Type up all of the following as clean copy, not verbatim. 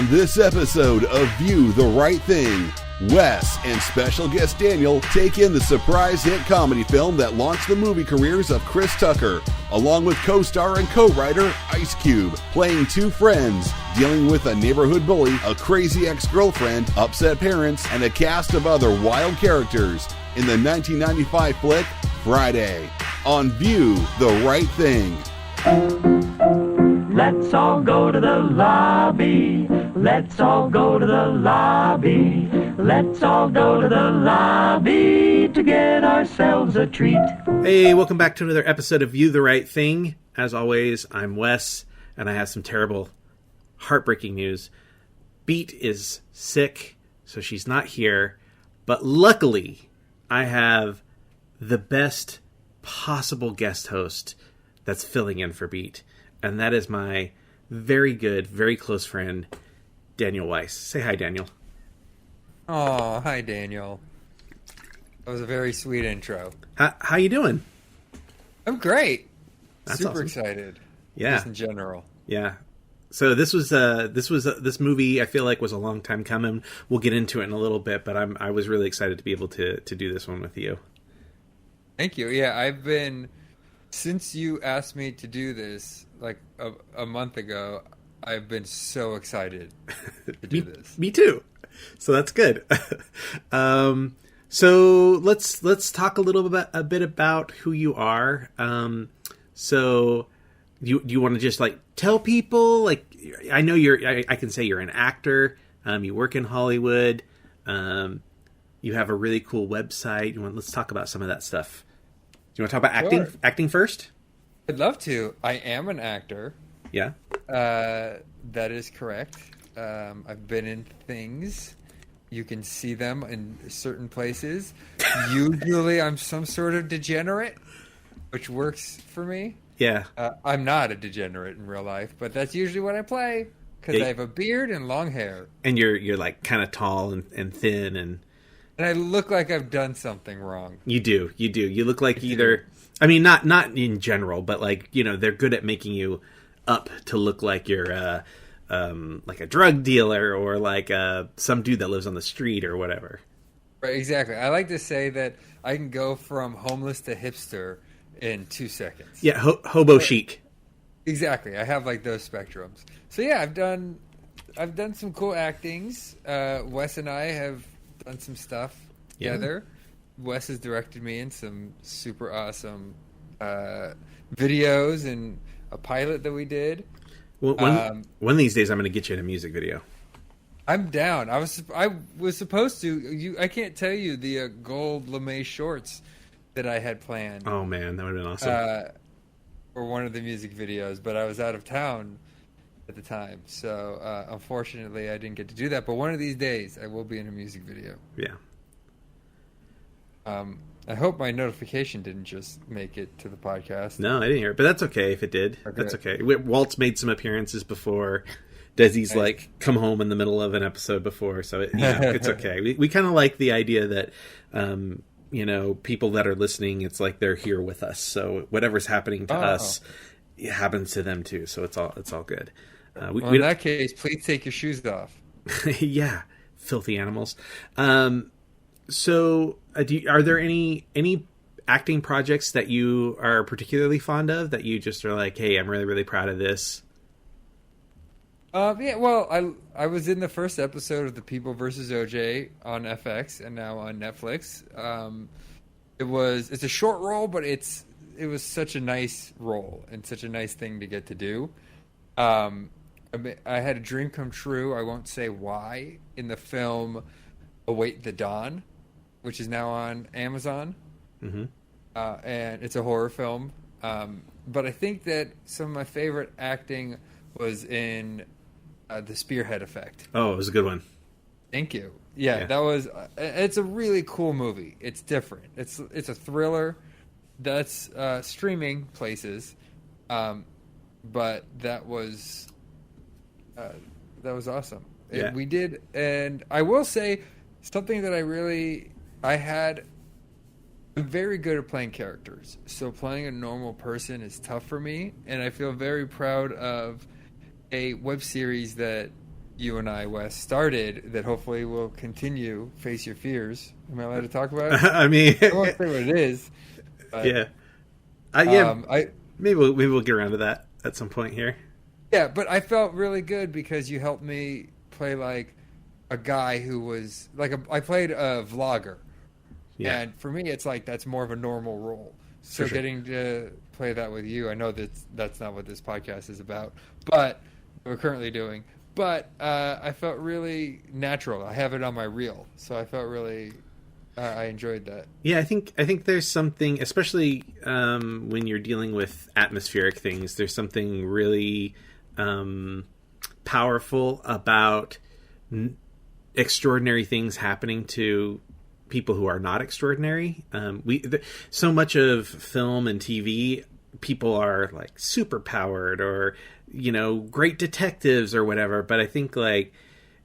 On this episode of View the Right Thing, Wes and special guest Daniel take in the surprise hit comedy film that launched the movie careers of Chris Tucker, along with co-star and co-writer Ice Cube, playing two friends, dealing with a neighborhood bully, a crazy ex-girlfriend, upset parents, and a cast of other wild characters in the 1995 flick Friday on View the Right Thing. Let's all go to the lobby. Let's all go to the lobby. Let's all go to the lobby to get ourselves a treat. Hey, welcome back to another episode of View the Right Thing. As always, I'm Wes, and I have some terrible, heartbreaking news. Beat is sick, so she's not here. But luckily, I have the best possible guest host that's filling in for Beat. And that is my very good, very close friend, Daniel Weiss. Say hi, Daniel. Oh, hi, Daniel. That was a very sweet intro. How you doing? I'm great. That's Super awesome. Excited. Yeah. Just in general. Yeah. So this movie I feel like was a long time coming. We'll get into it in a little bit, but I was really excited to be able to do this one with you. Thank you. Yeah, since you asked me to do this like a month ago, I've been so excited to do this. Me too. So that's good. So let's talk a bit about who you are. So do you want to just like tell people, like, I know I can say you're an actor. You work in Hollywood. You have a really cool website. Let's talk about some of that stuff. Do you want to talk about acting? Sure. Acting first? I'd love to. I am an actor. Yeah. That is correct. I've been in things. You can see them in certain places. Usually I'm some sort of degenerate, which works for me. Yeah. I'm not a degenerate in real life, but that's usually what I play because I have a beard and long hair. And you're like kind of tall and thin and I look like I've done something wrong. You do. You look like either, I mean, not in general, but like, they're good at making you up to look like you're like a drug dealer or like some dude that lives on the street or whatever. Right, exactly. I like to say that I can go from homeless to hipster in 2 seconds. Yeah, hobo chic. Exactly. I have like those spectrums. So yeah, I've done some cool actings. Wes and I have done some stuff together. Yeah. Wes has directed me in some super awesome videos and a pilot that we did. Well, one of these days I'm going to get you in a music video. I'm down. I was supposed to. I can't tell you the gold lame shorts that I had planned. Oh man, that would have been awesome. For one of the music videos, but I was out of town at the time, so unfortunately I didn't get to do that. But one of these days I will be in a music video. Yeah. I hope my notification didn't just make it to the podcast. No, I didn't hear it, but that's okay if it did. Okay. That's okay. Walt's made some appearances before. Desi's like come home in the middle of an episode before, so it's okay. We kind of like the idea that people that are listening, it's like they're here with us. So whatever's happening to us, it happens to them too. So it's all good. In that case, please take your shoes off. Yeah, filthy animals. So, are there any acting projects that you are particularly fond of that you just are like, hey, I'm really, really proud of this? Yeah, well, I was in the first episode of The People vs. OJ on FX and now on Netflix. It's a short role, but it was such a nice role and such a nice thing to get to do. I had a dream come true. I won't say why in the film Await the Dawn, which is now on Amazon. Mm-hmm. And it's a horror film. But I think that some of my favorite acting was in The Spearhead Effect. Oh, it was a good one. Thank you. Yeah, that was. It's a really cool movie. It's different. It's a thriller that's streaming places, but that was awesome. Yeah. We did, and I will say something that I'm very good at playing characters. So playing a normal person is tough for me, and I feel very proud of a web series that you and I, Wes, started that hopefully will continue. Face Your Fears. Am I allowed to talk about it? I mean, I won't say what it is. But, yeah. Maybe we'll get around to that at some point here. Yeah, but I felt really good because you helped me play like a guy who was like I played a vlogger. Yeah. And for me, it's like that's more of a normal role. So getting to play that with you, I know that's not what this podcast is about, but we're currently doing. But I felt really natural. I have it on my reel, so I felt really. I enjoyed that. Yeah, I think there's something, especially when you're dealing with atmospheric things. There's something really powerful about extraordinary things happening to people who are not extraordinary. So much of film and TV, people are like super powered or great detectives or whatever. But I think like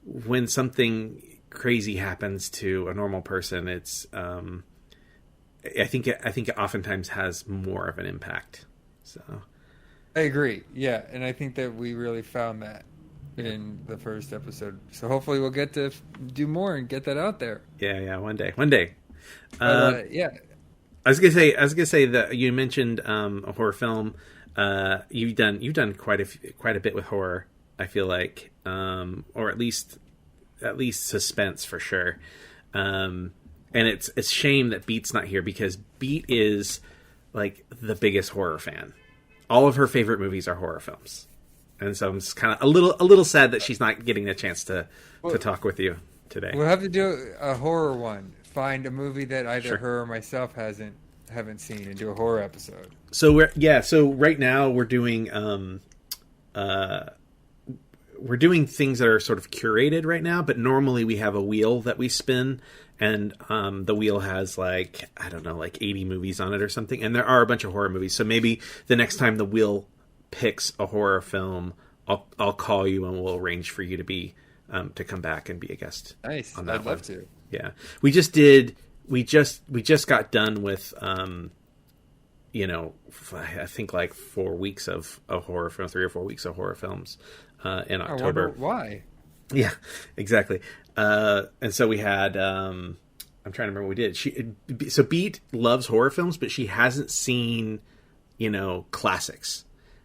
when something crazy happens to a normal person, it's I think it oftentimes has more of an impact. So I agree. Yeah, and I think that we really found that in the first episode. So hopefully we'll get to do more and get that out there. Yeah, one day. Yeah. I was gonna say that you mentioned a horror film. You've done quite a bit with horror. I feel like, or at least suspense for sure. And it's a shame that Beat's not here because Beat is like the biggest horror fan. All of her favorite movies are horror films, and so I'm just kind of a little sad that she's not getting a chance to talk with you today. We'll have to do a horror one. Find a movie that either her or myself haven't seen and do a horror episode. So right now we're doing things that are sort of curated right now, but normally we have a wheel that we spin, and the wheel has like 80 movies on it or something, and there are a bunch of horror movies. So maybe the next time the wheel picks a horror film, I'll call you and we'll arrange for you to be to come back and be a guest. Nice, on that I'd love to. Yeah, we just got done with I think like 4 weeks of a horror film, 3 or 4 weeks of horror films in October. I wonder why? Yeah, exactly. And so we had I'm trying to remember what we did. So Beat loves horror films, but she hasn't seen classics,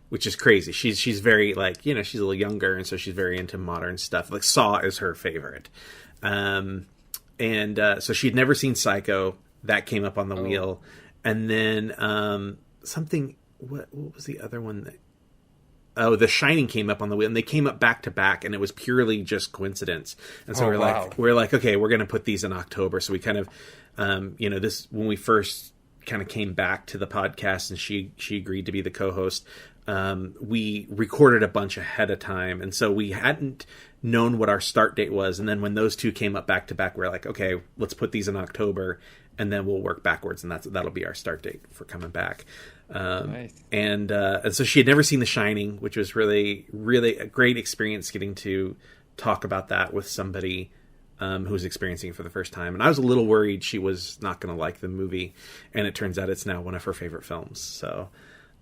which is crazy. She's very like she's a little younger, and so she's very into modern stuff. Like Saw is her favorite. And so she'd never seen Psycho. That came up on the wheel. And then something... What was the other one? The Shining came up on the wheel. And they came up back to back. And it was purely just coincidence. And so we're like, okay, we're going to put these in October. So we kind of... this when we first kind of came back to the podcast and she agreed to be the co-host, we recorded a bunch ahead of time. And so we hadn't known what our start date was, and then when those two came up back to back, we're like, okay, let's put these in October, and then we'll work backwards, and that'll be our start date for coming back. Nice. And so she had never seen The Shining, which was really, really a great experience getting to talk about that with somebody who was experiencing it for the first time. And I was a little worried she was not going to like the movie, and it turns out it's now one of her favorite films. So.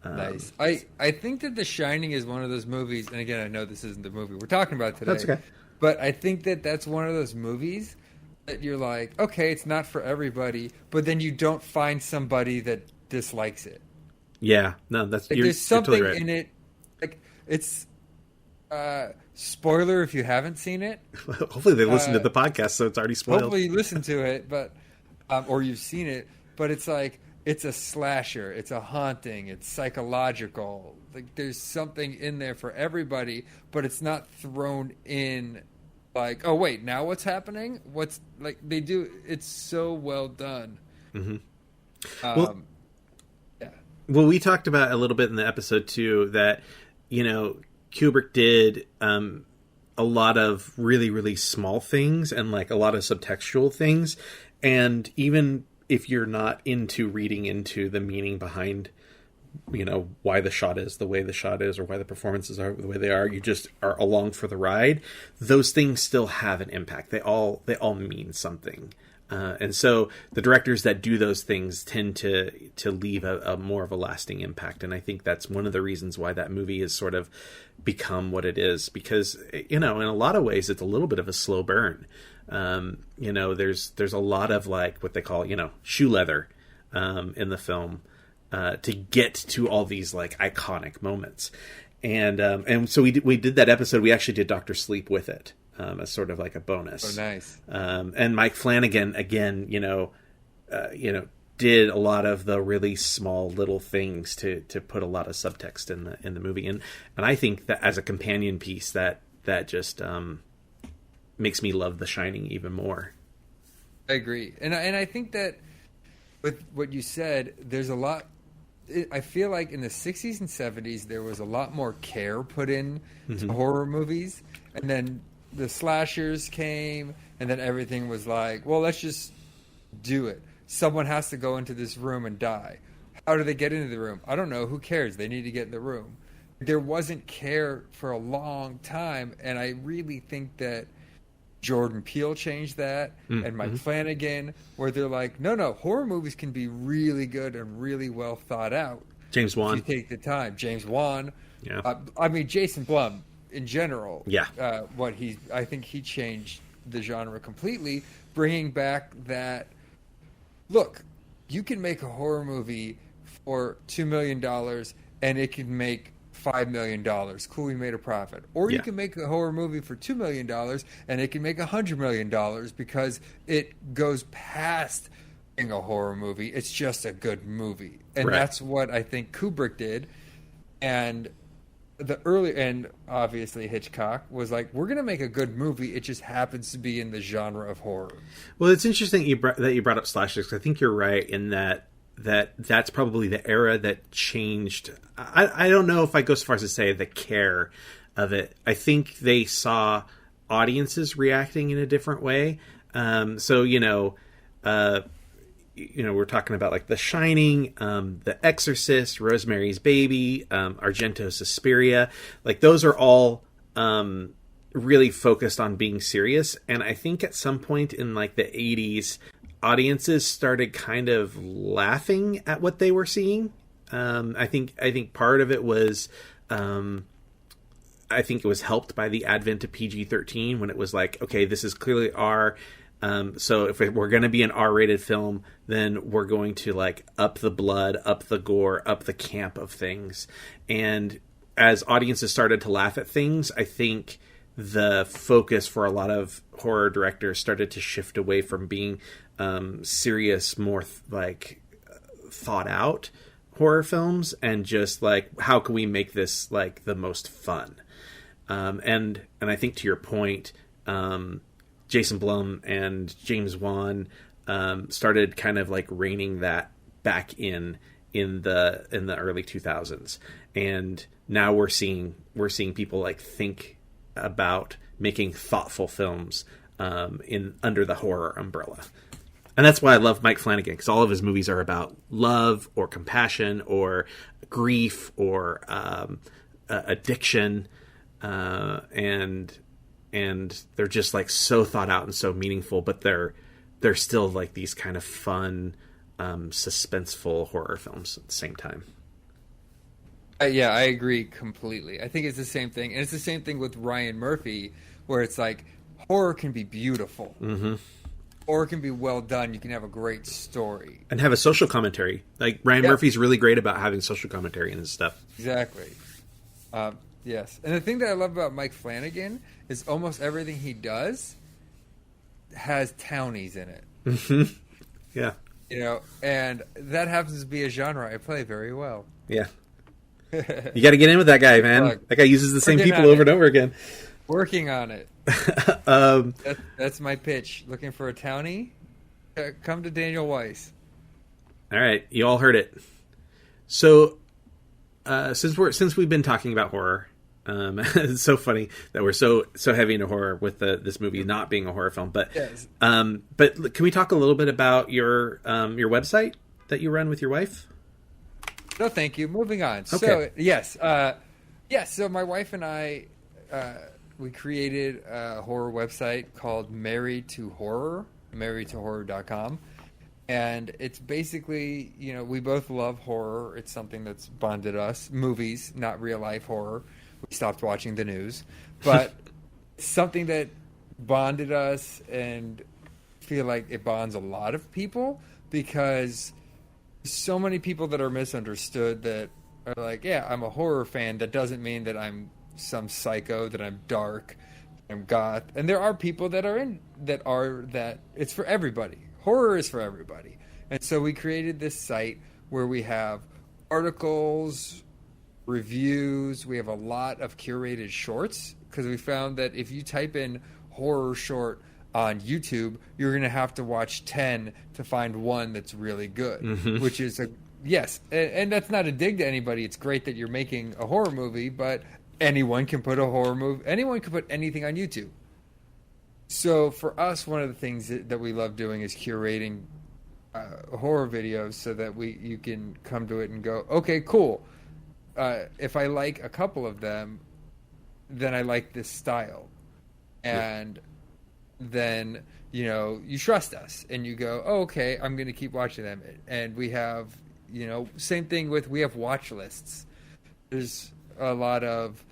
Nice. I think that The Shining is one of those movies, and again, I know this isn't the movie we're talking about today. That's okay. But I think that that's one of those movies that you're like, okay, it's not for everybody, but then you don't find somebody that dislikes it. Yeah, no, that's like, there's something totally right. in it. Like it's spoiler if you haven't seen it. Hopefully they listen to the podcast, so it's already spoiled. Hopefully you listen to it, but or you've seen it. But it's like it's a slasher, it's a haunting, it's psychological. Like there's something in there for everybody, but it's not thrown in like, oh wait, now what's happening? What's like they do? It's so well done. Mm-hmm. Yeah. Well, we talked about a little bit in the episode too that Kubrick did a lot of really, really small things and like a lot of subtextual things, and even if you're not into reading into the meaning behind, why the shot is the way the shot is or why the performances are the way they are, you just are along for the ride. Those things still have an impact. They all mean something. And so the directors that do those things tend to leave a more of a lasting impact. And I think that's one of the reasons why that movie has sort of become what it is, because, in a lot of ways, it's a little bit of a slow burn. There's a lot of like what they call, shoe leather in the film to get to all these like iconic moments. And so we did that episode. We actually did Dr. Sleep with it. As sort of like a bonus. Oh, nice. And Mike Flanagan, again, did a lot of the really small little things to put a lot of subtext in the movie. And I think that as a companion piece, that just makes me love The Shining even more. I agree. And I think that with what you said, there's a lot. I feel like in the 60s and 70s, there was a lot more care put in to horror movies. And then the slashers came, and then everything was like, well, let's just do it. Someone has to go into this room and die. How do they get into the room? I don't know. Who cares? They need to get in the room. There wasn't care for a long time, and I really think that Jordan Peele changed that, and Mike Flanagan, where they're like, no, horror movies can be really good and really well thought out. James Wan. If you take the time. James Wan. Yeah. Jason Blum. In general, yeah, I think he changed the genre completely, bringing back that. Look, you can make a horror movie for $2 million and it can make $5 million. Cool, we made a profit. Or you can make a horror movie for $2 million and it can make $100 million because it goes past being a horror movie. It's just a good movie, and that's what I think Kubrick did, and obviously Hitchcock was like, we're going to make a good movie. It just happens to be in the genre of horror. Well, it's interesting that you brought up slashers, because I think you're right in that's probably the era that changed. I don't know if I go so far as to say the care of it. I think they saw audiences reacting in a different way. We're talking about like The Shining, The Exorcist, Rosemary's Baby, Argento Suspiria. Like those are all really focused on being serious. And I think at some point in like the 80s, audiences started kind of laughing at what they were seeing. I think part of it was, I think it was helped by the advent of PG-13, when it was like, okay, this is clearly R. So if we're going to be an R-rated film, then we're going to like up the blood, up the gore, up the camp of things. And as audiences started to laugh at things, I think the focus for a lot of horror directors started to shift away from being serious, more thought out horror films, and just like, how can we make this like the most fun? And I think to your point, Jason Blum and James Wan started kind of like reining that back in the early 2000s, and now we're seeing people like think about making thoughtful films under the horror umbrella. And that's why I love Mike Flanagan, because all of his movies are about love or compassion or grief or addiction, and they're just like so thought out and so meaningful, but they're still like these kind of fun, suspenseful horror films at the same time. Yeah, I agree completely. I think it's the same thing. And it's the same thing with Ryan Murphy, where it's like, horror can be beautiful. Mm-hmm. Horror can be well done. You can have a great story. And have a social commentary. Like, Ryan Murphy's really great about having social commentary in his stuff. Exactly. Yes. And the thing that I love about Mike Flanagan is almost everything he does has townies in it. Mm-hmm. Yeah. And that happens to be a genre I play very well. Yeah. You got to get in with that guy, man. Look, that guy uses the same people over and over again. Working on it. That's my pitch. Looking for a townie? Come to Daniel Weiss. All right, you all heard it. So, since we've been talking about horror, it's so funny that we're so heavy into horror with this movie not being a horror film. But yes. But can we talk a little bit about your website that you run with your wife? No, thank you. Moving on. Okay. So, yes. So my wife and I, we created a horror website called Married to Horror. marriedtohorror.com. And it's basically, we both love horror. It's something that's bonded us. Movies, not real life horror. We stopped watching the news. But it's something that bonded us, and feel like it bonds a lot of people, because so many people that are misunderstood that are like, yeah, I'm a horror fan. That doesn't mean that I'm some psycho, that I'm dark, I'm goth. And there are people that it's for everybody. Horror is for everybody. And so we created this site where we have articles, reviews, we have a lot of curated shorts, because we found that if you type in horror short on YouTube, you're going to have to watch 10 to find one that's really good, which is yes. And that's not a dig to anybody. It's great that you're making a horror movie, but anyone can put a horror movie, anyone can put anything on YouTube. So for us, one of the things that we love doing is curating horror videos, so that you can come to it and go, okay, cool. If I like a couple of them, then I like this style. And then, you trust us and you go, oh, okay, I'm going to keep watching them. And we have, same thing we have watch lists. There's a lot of,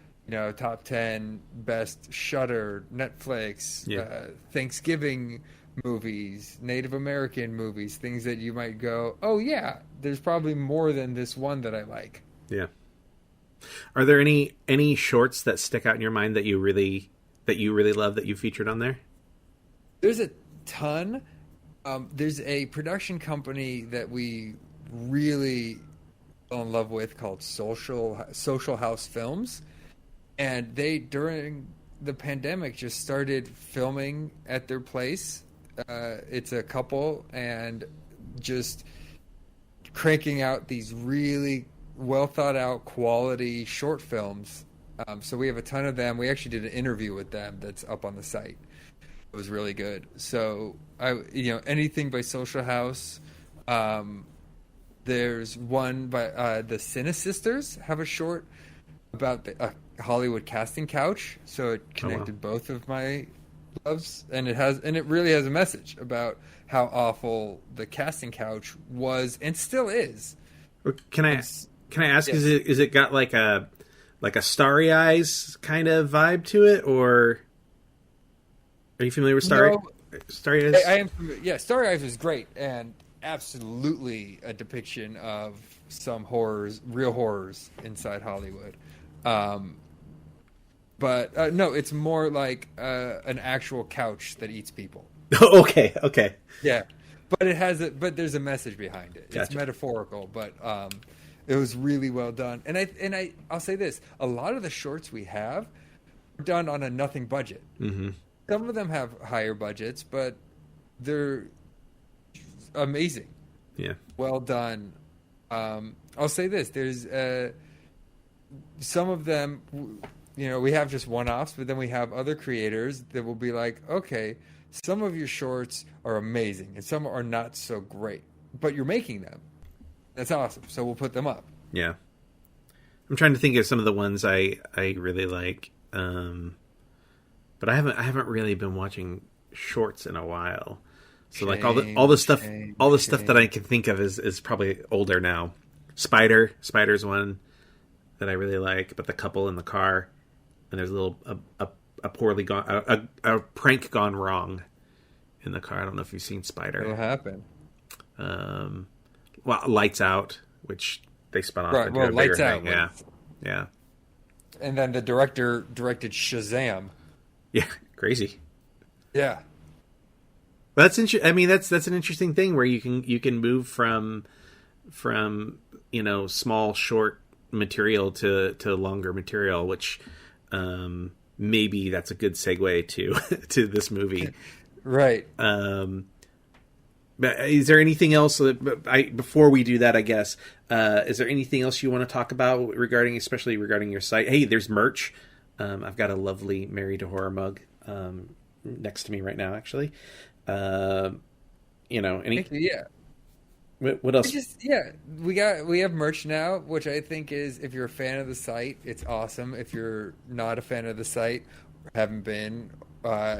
top 10 best Shudder, Netflix, Thanksgiving movies, Native American movies, things that you might go, oh yeah, there's probably more than this one that I like. Yeah. Are there any shorts that stick out in your mind that you really love that you featured on there? There's a ton. There's a production company that we really fell in love with called Social House Films. And they, during the pandemic, just started filming at their place. It's a couple, and just cranking out these really well thought out quality short films. So we have a ton of them. We actually did an interview with them that's up on the site. It was really good. So anything by Social House. There's one by the Cine Sisters have a short about the Hollywood casting couch. So it connected both of my loves, and it really has a message about how awful the casting couch was and still is. Can I ask? Yes. Is it got like a Starry Eyes kind of vibe to it, or are you familiar with Starry Eyes? I am. Yeah, Starry Eyes was great and absolutely a depiction of some horrors, real horrors inside Hollywood. But no, it's more like an actual couch that eats people. Okay. Yeah, but there's a message behind it. Gotcha. It's metaphorical, but it was really well done. And I'll say this: a lot of the shorts we have are done on a nothing budget. Mm-hmm. Some of them have higher budgets, but they're amazing. Yeah, well done. I'll say this: there's some of them. We have just one-offs, but then we have other creators that will be like, okay, some of your shorts are amazing and some are not so great, but you're making them. That's awesome. So we'll put them up. Yeah. I'm trying to think of some of the ones I really like. But I haven't really been watching shorts in a while. So like all the stuff that I can think of is probably older now. Spider's one that I really like, but the couple in the car. And there's a poorly gone a prank gone wrong in the car. I don't know if you've seen Spider. What'll happen? Well, Lights Out, which they spun off. Right. Well, Lights Out. Yeah. And then the director directed Shazam. Yeah, crazy. Yeah. That's I mean, that's an interesting thing where you can move from small short material to longer material, which. Maybe that's a good segue to this movie, right? But is there anything else before we do that? I guess is there anything else you want to talk about especially regarding your site? Hey, there's merch. I've got a lovely Married to Horror mug next to me right now, actually. Yeah. What else? We have merch now, which I think is, if you're a fan of the site, it's awesome. If you're not a fan of the site or haven't been,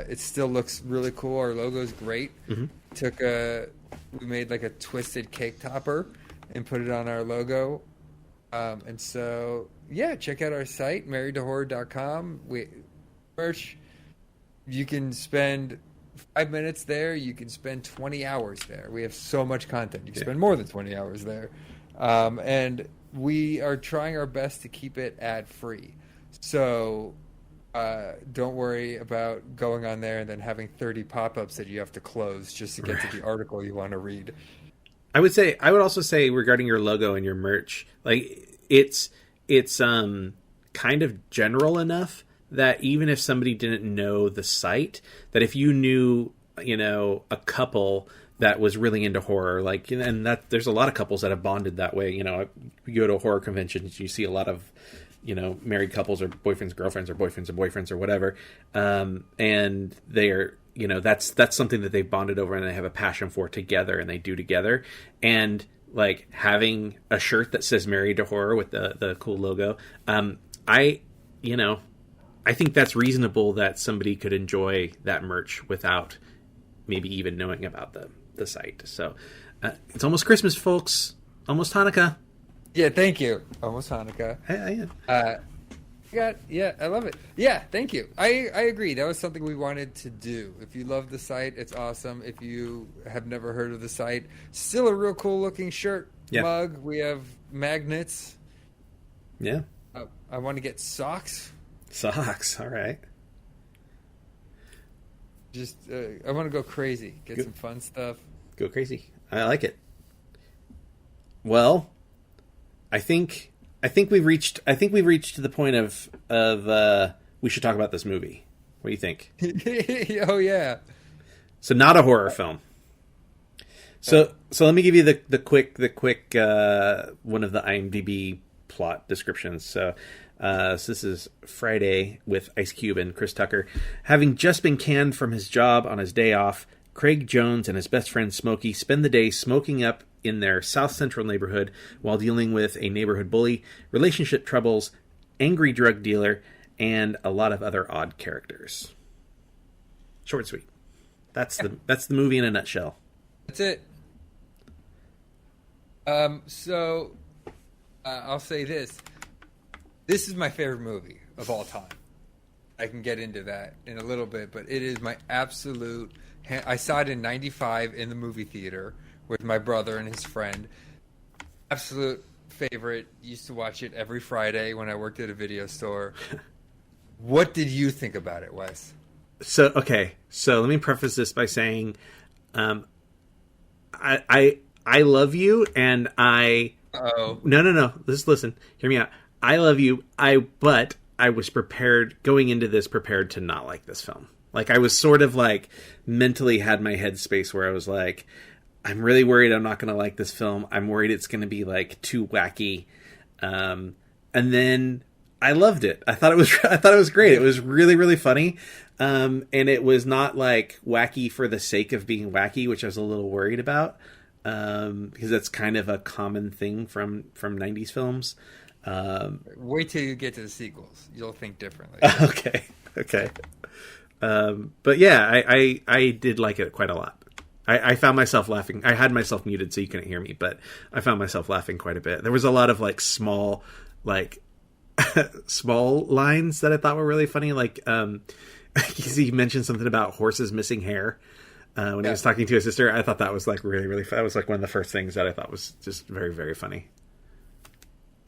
It still looks really cool. Our logo's great. We made like a twisted cake topper and put it on our logo. And so, yeah, check out our site, marriedtohorror.com. Merch, you can spend 5 minutes there. You can spend 20 hours there. We have so much content. You can spend more than 20 hours there. And we are trying our best to keep it ad-free. So don't worry about going on there and then having 30 pop-ups that you have to close just to get to the article you want to read. I would also say regarding your logo and your merch, like it's kind of general enough that even if somebody didn't know the site, that if you knew, a couple that was really into horror, like, and that there's a lot of couples that have bonded that way. You go to horror conventions, you see a lot of, married couples or boyfriends, girlfriends, or boyfriends and boyfriends or whatever. And they are, that's something that they've bonded over and they have a passion for together and they do together. And like having a shirt that says Married to Horror with the cool logo. I think that's reasonable that somebody could enjoy that merch without maybe even knowing about the site. So it's almost Christmas, folks. Almost Hanukkah. Yeah, thank you. Almost Hanukkah. I love it. Yeah, thank you. I agree. That was something we wanted to do. If you love the site, it's awesome. If you have never heard of the site, still a real cool looking shirt, mug. We have magnets. Yeah. I want to get socks. Socks, all right. Just, I want to go crazy. Get some fun stuff. Go crazy. I like it. Well, I think we've reached the point of we should talk about this movie. What do you think? Oh yeah. So not a horror film. So let me give you the quick one of the IMDb plot descriptions. So this is Friday with Ice Cube and Chris Tucker. Having just been canned from his job on his day off, Craig Jones and his best friend Smokey spend the day smoking up in their South Central neighborhood while dealing with a neighborhood bully, relationship troubles, angry drug dealer, and a lot of other odd characters. Short and sweet. That's the movie in a nutshell. That's it. So I'll say this. This is my favorite movie of all time. I can get into that in a little bit, but it is my absolute... I saw it in 95 in the movie theater with my brother and his friend. Absolute favorite. Used to watch it every Friday when I worked at a video store. What did you think about it, Wes? So let me preface this by saying I love you, and I... Uh-oh. No. Listen. Hear me out. I love you, but I was prepared to not like this film. Like, I was sort of like mentally had my headspace where I was like, I'm really worried I'm not going to like this film. I'm worried it's going to be like too wacky. And then I loved it. I thought it was great. It was really, really funny. And it was not like wacky for the sake of being wacky, which I was a little worried about. Because that's kind of a common thing from 90s films. Wait till you get to the sequels. You'll think differently. Okay. But yeah, I did like it quite a lot. I found myself laughing. I had myself muted so you couldn't hear me, but I found myself laughing quite a bit. There was a lot of like small lines that I thought were really funny. Like, he mentioned something about horses missing hair when he was talking to his sister. I thought that was like really, really fun. That was like one of the first things that I thought was just very, very funny.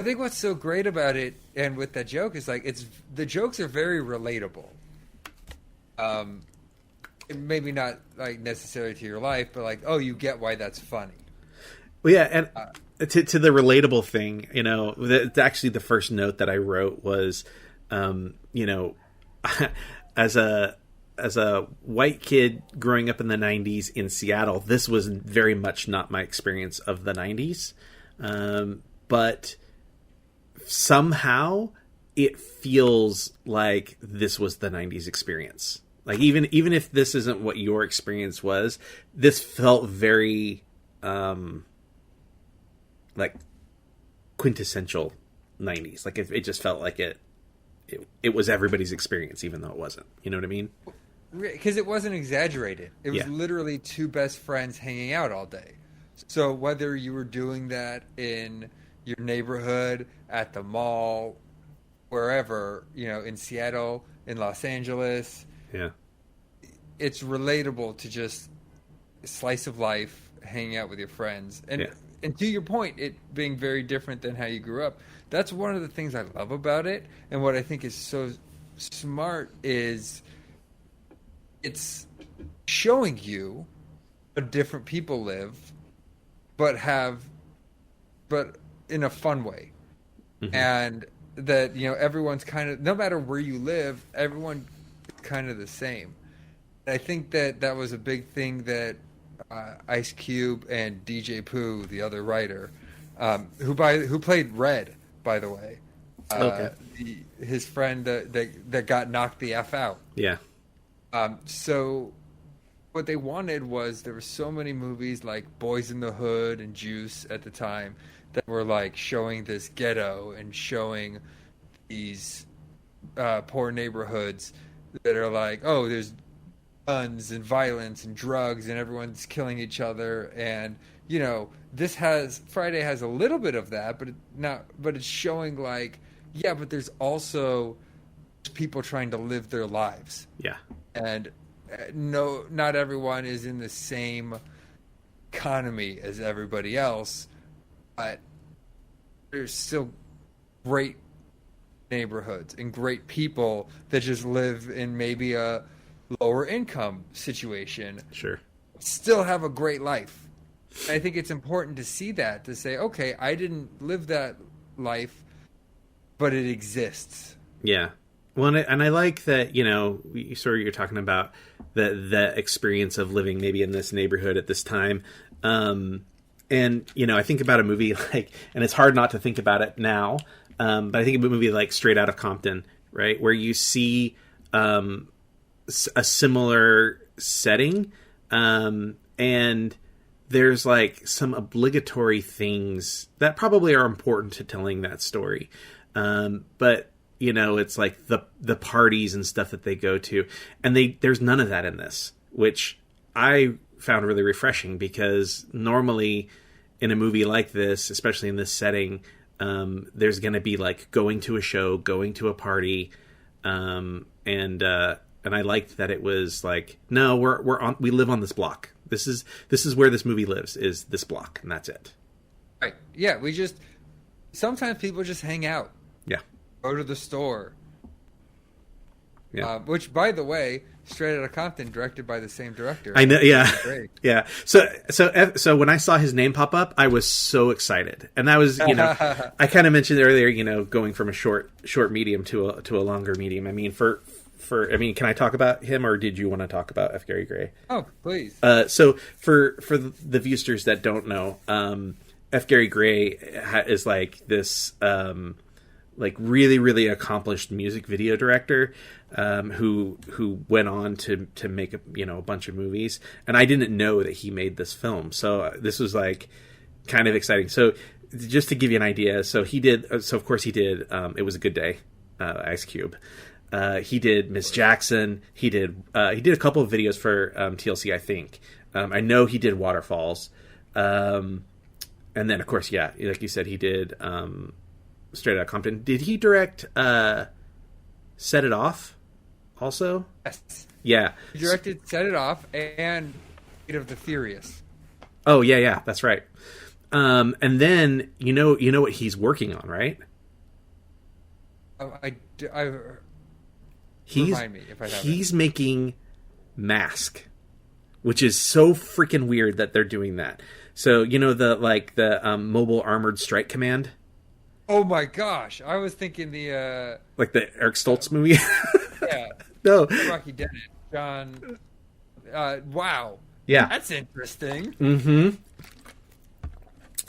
I think what's so great about it, and with that joke, is like the jokes are very relatable. Maybe not like necessarily to your life, but like, oh, you get why that's funny. Well, yeah, and to the relatable thing, actually the first note that I wrote was, as a white kid growing up in the 90s in Seattle, this was very much not my experience of the 90s, but somehow it feels like this was the 90s experience. Like, even if this isn't what your experience was, this felt very like quintessential 90s. Like, it just felt like it was everybody's experience, even though it wasn't. You know what I mean? because it wasn't exaggerated. It was literally two best friends hanging out all day. So whether you were doing that in your neighborhood, at the mall, wherever, in Seattle, in Los Angeles, it's relatable to just a slice of life, hanging out with your friends. And to your point, it being very different than how you grew up. That's one of the things I love about it. And what I think is so smart is it's showing you how different people live, but in a fun way. Mm-hmm. And that, everyone's kind of, no matter where you live, everyone is kind of the same. And I think that was a big thing that Ice Cube and DJ Pooh, the other writer, who played Red, by the way, his friend that got knocked the F out. Yeah. So what they wanted was, there were so many movies like Boys in the Hood and Juice at the time that were like showing this ghetto and showing these poor neighborhoods that are like, oh, there's guns and violence and drugs and everyone's killing each other. And Friday has a little bit of that, but it's showing like, but there's also people trying to live their lives. Yeah. And no, not everyone is in the same economy as everybody else, but there's still great neighborhoods and great people that just live in maybe a lower income situation. Sure. Still have a great life. I think it's important to see that, to say, okay, I didn't live that life, but it exists. Yeah. Well, and I like that, you're talking about the experience of living maybe in this neighborhood at this time. And, I think about a movie like, and it's hard not to think about it now, but I think of a movie like Straight Outta Compton, right? Where you see a similar setting, and there's like some obligatory things that probably are important to telling that story. But it's like the parties and stuff that they go to, and there's none of that in this, which I found really refreshing, because normally in a movie like this, especially in this setting, there's going to be like going to a show, going to a party, and I liked that it was like, no, we live on this block. This is where this movie lives, is this block, and that's it. Right. Yeah. Sometimes people just hang out. Yeah. Go to the store. Yeah. Which, by the way, Straight Outta Compton, directed by the same director. I know. Yeah. Great. Yeah. So when I saw his name pop up, I was so excited, and that was, I kind of mentioned earlier, going from a short medium to a longer medium. I mean, can I talk about him, or did you want to talk about F. Gary Gray? Oh, please. So for the viewsters that don't know, F. Gary Gray is like this, like really, really accomplished music video director, who went on to make a bunch of movies. And I didn't know that he made this film, so this was like kind of exciting. So just to give you an idea, so of course he did It Was a Good Day, Ice Cube. He did Miss Jackson. He did a couple of videos for TLC, I think. I know he did Waterfalls. And then, of course, like you said, he did Straight Outta Compton. Did he direct Set It Off also? Yes. Yeah. He directed Set It Off and Fate of the Furious. Oh, yeah, that's right. And then, you know what he's working on, right? Remind me if I have He's making Mask, which is so freaking weird that they're doing that. So, the Mobile Armored Strike Command? Oh my gosh. I was thinking the... like the Eric Stoltz movie? Yeah. No. Rocky Dennis. John... wow. Yeah. That's interesting. Mm-hmm.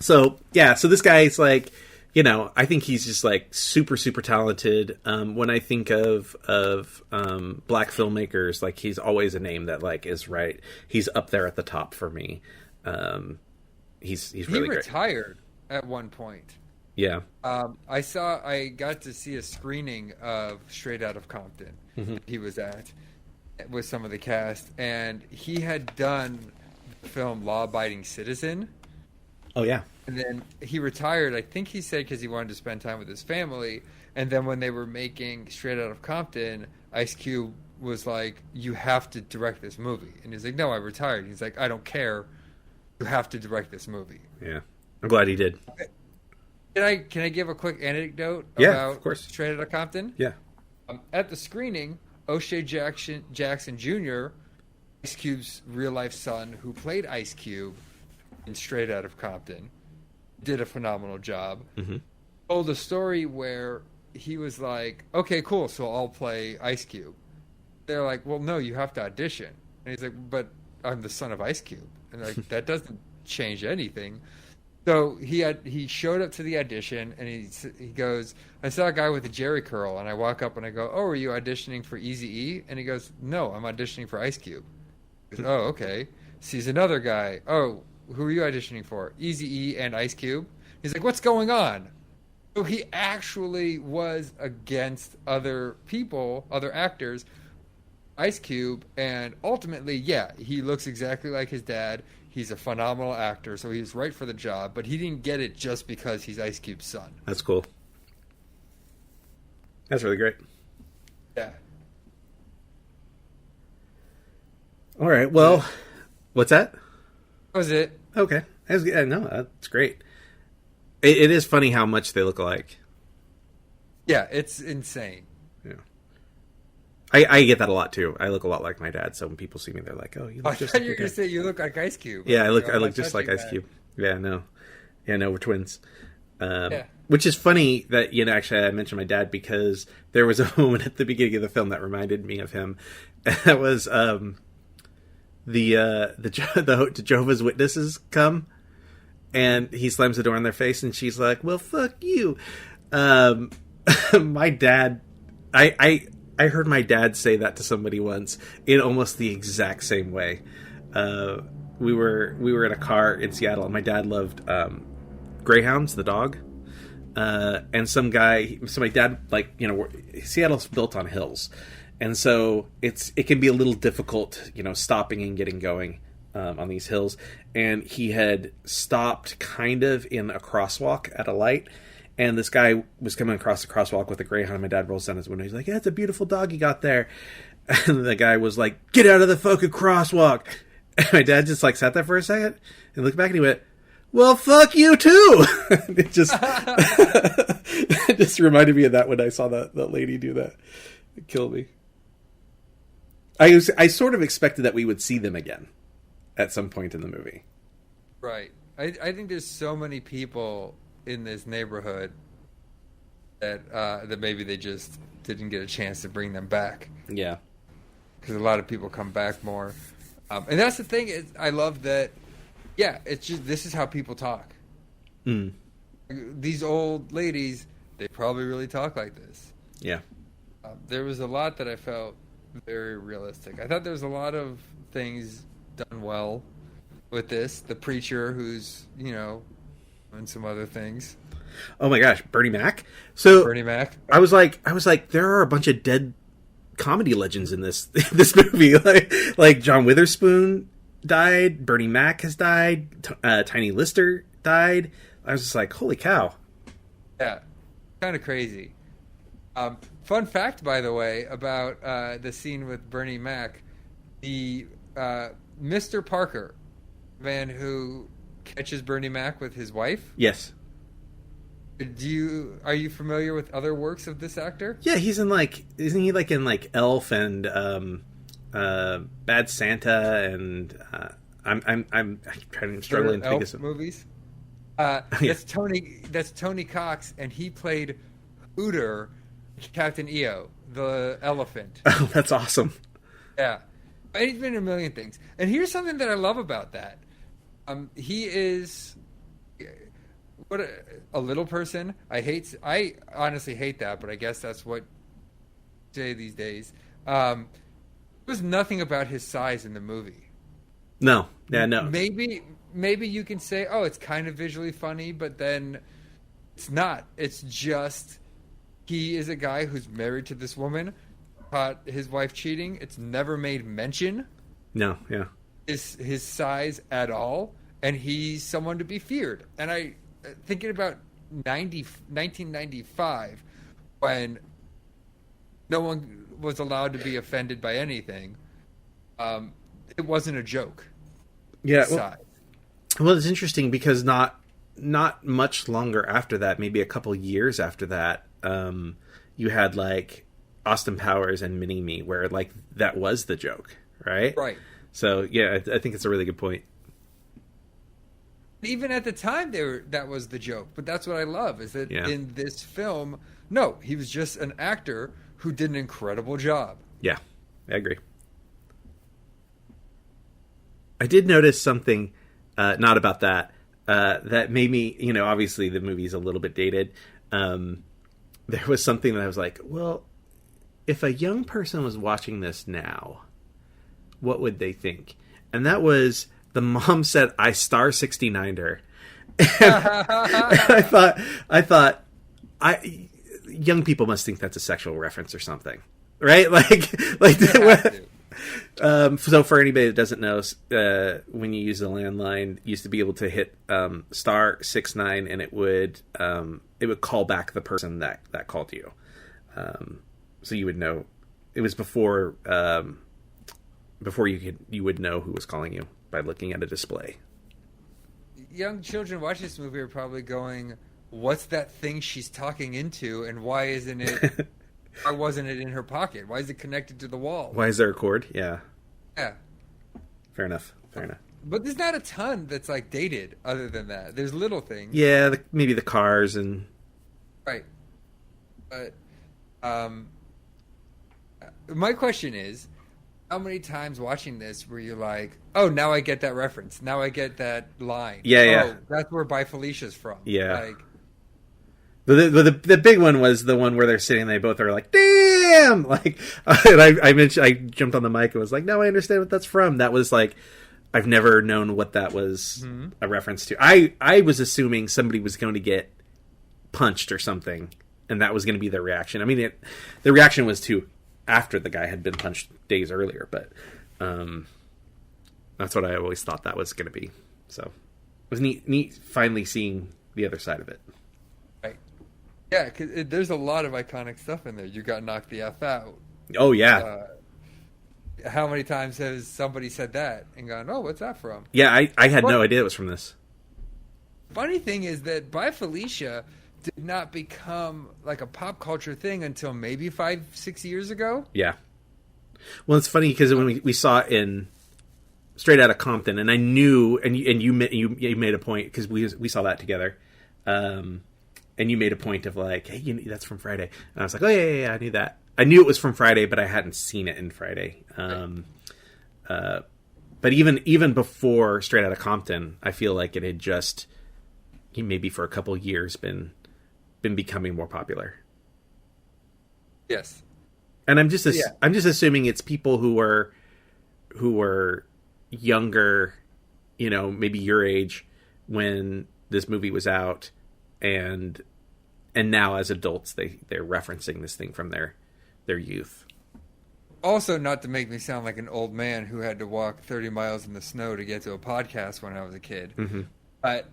So this guy's like... I think he's just like super, super talented. When I think of black filmmakers, like he's always a name that like is right. He's up there at the top for me. He's really great. He retired at one point. Yeah. I got to see a screening of Straight Outta Compton. Mm-hmm. He was at, with some of the cast, and he had done the film Law Abiding Citizen. Oh, yeah. And then he retired, I think he said because he wanted to spend time with his family. And then when they were making Straight Outta Compton, Ice Cube was like, you have to direct this movie. And he's like, no, I retired. He's like, I don't care. You have to direct this movie. Yeah. I'm glad he did. Can I give a quick anecdote of about course. Straight Outta Compton? Yeah. At the screening, O'Shea Jackson Jr., Ice Cube's real-life son, who played Ice Cube in Straight Outta Compton, did a phenomenal job. Mm-hmm. Told a story where he was like, okay, cool, so I'll play Ice Cube. They're like, well, no, you have to audition. And he's like, but I'm the son of Ice Cube. And like, that doesn't change anything. So he showed up to the audition, and he goes, I saw a guy with a Jerry curl, and I walk up and I go, oh, are you auditioning for Eazy-E? And he goes, no, I'm auditioning for Ice Cube. He goes, oh, okay. Sees another guy, oh, who are you auditioning for? Eazy-E and Ice Cube? He's like, what's going on? So he actually was against other people, other actors, Ice Cube, and ultimately, yeah, he looks exactly like his dad. He's a phenomenal actor, so he's right for the job, but he didn't get it just because he's Ice Cube's son. That's cool. That's really great. Yeah. All right, well, what's that? That was it. Okay. No, that's great. It is funny how much they look alike. Yeah, it's insane. Yeah. I get that a lot too. I look a lot like my dad, so when people see me, they're like, "Oh, you look just like your you dad." say you look like Ice Cube. Yeah, I look just like Ice Cube. Yeah, no, we're twins. Yeah. Which is funny that actually I mentioned my dad because there was a moment at the beginning of the film that reminded me of him. That was the Jehovah's Witnesses come, and he slams the door in their face, and she's like, "Well, fuck you." My dad, I heard my dad say that to somebody once in almost the exact same way. We were in a car in Seattle, and my dad loved greyhounds, the dog. And so my dad, Seattle's built on hills, and so it can be a little difficult, stopping and getting going on these hills. And he had stopped kind of in a crosswalk at a light. And this guy was coming across the crosswalk with a greyhound, and my dad rolls down his window. He's like, "Yeah, it's a beautiful dog you got there." And the guy was like, "Get out of the fucking crosswalk." And my dad just sat there for a second and looked back, and he went, "Well, fuck you too." It just it just reminded me of that when I saw that lady do that. It killed me. I sort of expected that we would see them again at some point in the movie. Right. I think there's so many people in this neighborhood that maybe they just didn't get a chance to bring them back. Yeah, because a lot of people come back more, and that's the thing. I love that. Yeah, it's just this is how people talk. Mm. These old ladies, they probably really talk like this. Yeah, there was a lot that I felt very realistic. I thought there was a lot of things done well with this. The preacher, who's and some other things. Oh my gosh, Bernie Mac. So Bernie Mac. I was like, there are a bunch of dead comedy legends in this movie. Like John Witherspoon died. Bernie Mac has died. Tiny Lister died. I was just like, holy cow. Yeah, kind of crazy. Fun fact, by the way, about the scene with Bernie Mac. The Mr. Parker, man who catches Bernie Mac with his wife. Yes. Are you familiar with other works of this actor? Yeah, he's in isn't he in Elf and Bad Santa and I'm struggling to think of some movies. Yeah. That's Tony Cox, and he played Hooter, Captain EO, the elephant. Oh, that's awesome. Yeah, and he's been in a million things. And here's something that I love about that. He is a little person. I honestly hate that, but I guess that's what say these days. There was nothing about his size in the movie. No. Yeah, no. Maybe you can say, oh, it's kind of visually funny, but then it's not. It's just he is a guy who's married to this woman caught his wife cheating. It's never made mention. No, yeah. His size at all, and he's someone to be feared. And I thinking about 1995, when no one was allowed to be offended by anything. It wasn't a joke. Yeah. Size. Well, it's interesting because not much longer after that, maybe a couple years after that, you had like Austin Powers and Mini Me, where like that was the joke, right? Right. So yeah, I think it's a really good point. Even at the time, that was the joke. But that's what I love is that Yeah. in this film, no, he was just an actor who did an incredible job. Yeah, I agree. I did notice something, not about that, that made me, obviously the movie's a little bit dated. There was something that I was like, well, if a young person was watching this now, what would they think? And that was, the mom said, I star 69'd her. And I thought, young people must think that's a sexual reference or something, right? So for anybody that doesn't know, when you use the landline, you used to be able to hit star 69, and it would call back the person that called you. So you would know it was before you would know who was calling you by looking at a display. Young children watching this movie are probably going, "What's that thing she's talking into, and why isn't it? Why wasn't it in her pocket? Why is it connected to the wall? Why is there a cord?" Yeah. Yeah. Fair enough. But there's not a ton that's like dated other than that. There's little things. Yeah, maybe the cars and... Right. But my question is, how many times watching this were you like, oh, now I get that reference. Now I get that line. Yeah. Oh, that's where By Felicia's from. Yeah. Like, the big one was the one where they're sitting and they both are like, damn! Like, and I mentioned, I jumped on the mic and was like, no, I understand what that's from. That was like, I've never known what that was a reference to. I was assuming somebody was going to get punched or something, and that was going to be their reaction. I mean, the reaction was to after the guy had been punched days earlier, but that's what I always thought that was going to be. So it was neat finally seeing the other side of it. right. Yeah, because there's a lot of iconic stuff in there. You got knocked the F out. Oh, yeah. How many times has somebody said that and gone, oh, what's that from? Yeah, I had no idea it was from this. Funny thing is that By Felicia did not become like a pop culture thing until maybe 5-6 years ago. Yeah. Well, it's funny because when we saw it in Straight Outta Compton, and I knew, and you made a point because we saw that together, and you made a point of like, hey, that's from Friday, and I was like, oh yeah, I knew that. I knew it was from Friday, but I hadn't seen it in Friday. But even before Straight Outta Compton, I feel like it had just maybe for a couple years been becoming more popular. Yes. And I'm just assuming it's people who were younger, maybe your age when this movie was out, and now as adults they're referencing this thing from their youth. Also, not to make me sound like an old man who had to walk 30 miles in the snow to get to a podcast when I was a kid. Mm-hmm. But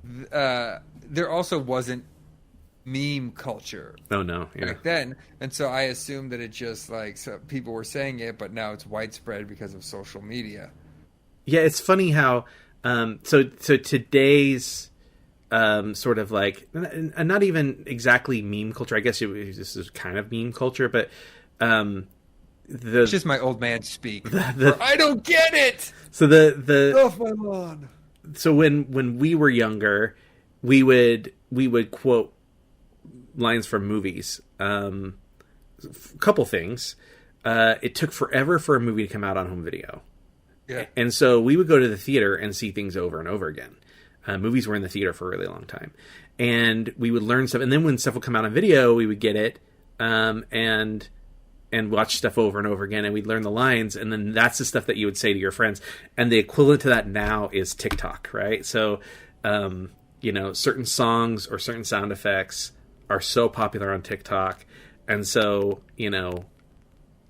there also wasn't meme culture. Oh no, yeah. Back then, and so I assumed that it just like people were saying it, but now it's widespread because of social media. Yeah, it's funny how so today's sort of like not even exactly meme culture. I guess this is kind of meme culture, but it's just my old man speak. I don't get it. So off my lawn. So when we were younger, we would quote lines from movies. A couple things. It took forever for a movie to come out on home video. Yeah. And so we would go to the theater and see things over and over again. Movies were in the theater for a really long time. And we would learn stuff. And then when stuff would come out on video, we would get it and watch stuff over and over again. And we'd learn the lines. And then that's the stuff that you would say to your friends. And the equivalent to that now is TikTok, right? So, certain songs or certain sound effects are so popular on TikTok. And so,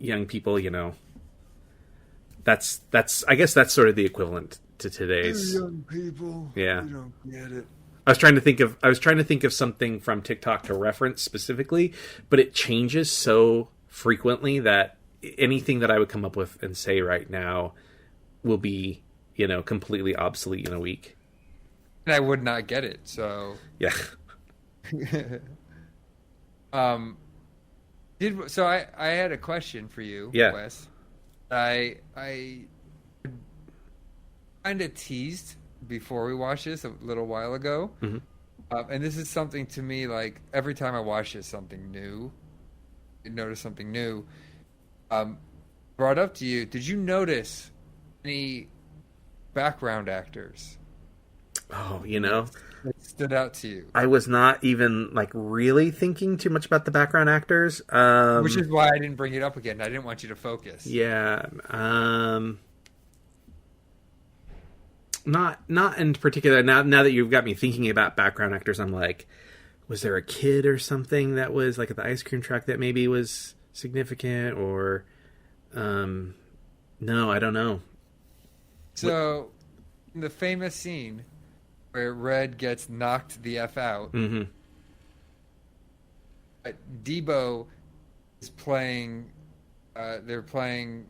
young people, you know, that's I guess that's sort of the equivalent to today's young people. Yeah. You don't get it. I was trying to think of something from TikTok to reference specifically, but it changes so frequently that anything that I would come up with and say right now will be, you know, completely obsolete in a week. And I would not get it. So yeah. I had a question for you, Yeah. Wes. I kind of teased before we watched this a little while ago, and this is something to me, like every time I watch this, something new. I notice something new. Brought up to you. Did you notice any background actors? Oh, you know, that stood out to you? I was not even like really thinking too much about the background actors, Which is why I didn't bring it up again. I didn't want you to focus. Yeah. Not in particular. Now that you've got me thinking about background actors, I'm like, was there a kid or something that was like at the ice cream truck that maybe was significant? Or, no, I don't know. So, in the famous scene where Red gets knocked the F out, Debo is playing. They're playing.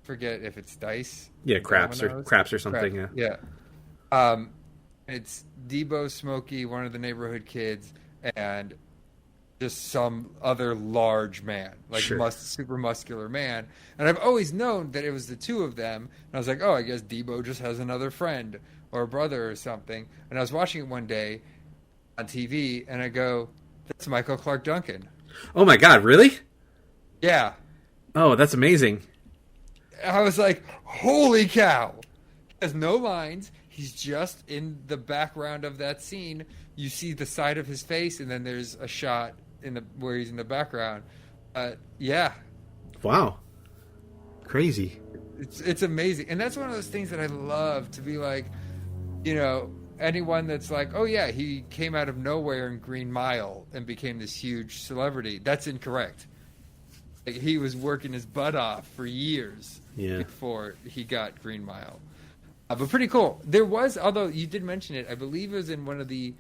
Forget if it's dice. Yeah, craps or something. Crap. Yeah. It's Debo, Smokey, one of the neighborhood kids, and just some other large man, like Sure. super muscular man. And I've always known that it was the two of them. And I was like, oh, I guess Debo just has another friend or a brother or something. And I was watching it one day on TV, and I go, that's Michael Clark Duncan. Oh my God! Really? Yeah. Oh, that's amazing. I was like, holy cow. He has no lines. He's just in the background of that scene. You see the side of his face, and then there's a shot where he's in the background. Yeah. Wow. Crazy. It's amazing. And that's one of those things that I love, to be like, you know, anyone that's like, oh yeah, he came out of nowhere in Green Mile and became this huge celebrity. That's incorrect. Like, he was working his butt off for years before he got Green Mile. But pretty cool. There was, although you did mention it, I believe it was in one of the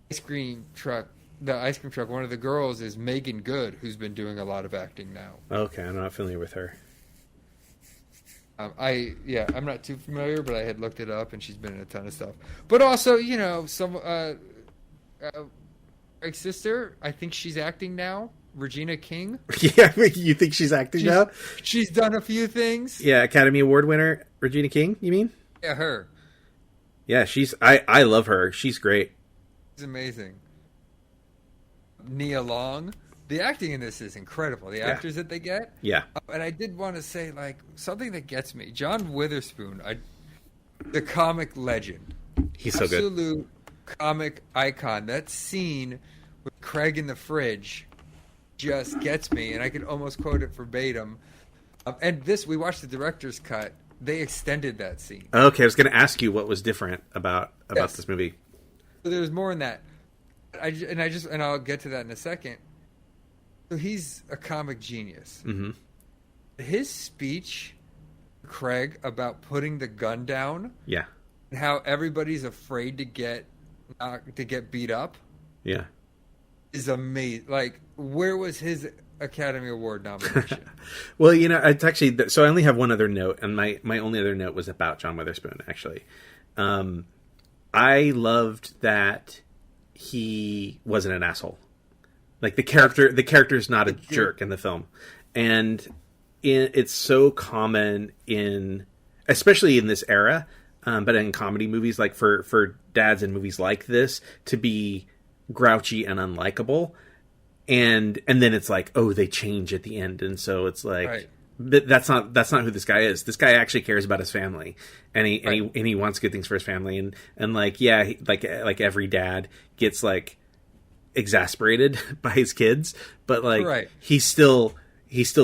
ice cream truck. One of the girls is Megan Good, who's been doing a lot of acting now. Okay, I'm not familiar with her. I'm not too familiar, but I had looked it up, and she's been in a ton of stuff. But also, you know, some Greg's sister, I think she's acting now. Regina King. Yeah, you think she's acting now? She's done a few things. Yeah, Academy Award winner Regina King, you mean? Yeah, her. Yeah, I love her. She's great. She's amazing. Nia Long. The acting in this is incredible. The actors that they get. Yeah. And I did want to say, like, something that gets me. John Witherspoon, the comic legend. He's so good. Absolute comic icon. That scene with Craig in the fridge just gets me, and I could almost quote it verbatim. And we watched the director's cut. They extended that scene. Okay, I was going to ask you what was different about this movie. So there's more in that. And I'll get to that in a second. So he's a comic genius. Mm-hmm. His speech, Craig, about putting the gun down. Yeah. And how everybody's afraid to get beat up. Yeah. Is amazing. Like, where was his Academy Award nomination? Well, you know, it's actually, so I only have one other note, and my only other note was about John Witherspoon, actually. I loved that he wasn't an asshole. Like, the character's not a jerk in the film. And it's so common especially in this era, but in comedy movies, like for dads in movies like this, to be grouchy and unlikable, and then it's like, oh, they change at the end, and so it's like, right. That's not who this guy is. This guy actually cares about his family, and he wants good things for his family, and like, yeah, like every dad gets like exasperated by his kids, but like, right. he still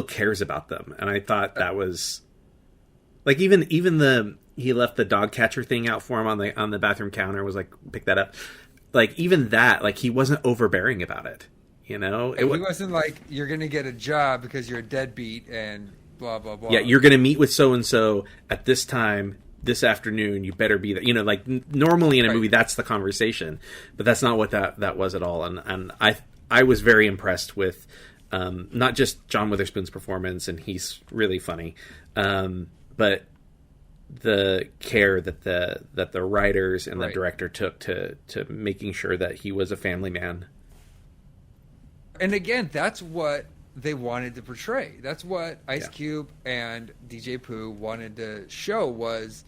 cares about them, and I thought that was like, even he left the dog catcher thing out for him on the bathroom counter, was like, pick that up. Like, even that, like, he wasn't overbearing about it, You know, He wasn't like, you're going to get a job because you're a deadbeat and blah, blah, blah. Yeah, you're going to meet with so-and-so at this time, this afternoon. You better be there. You know, like normally in a movie, that's the conversation. But that's not what that was at all. And I was very impressed with not just John Witherspoon's performance, and he's really funny, but the care that the writers and the director took to making sure that he was a family man. And again, that's what they wanted to portray. That's what Ice Cube and DJ Pooh wanted to show, was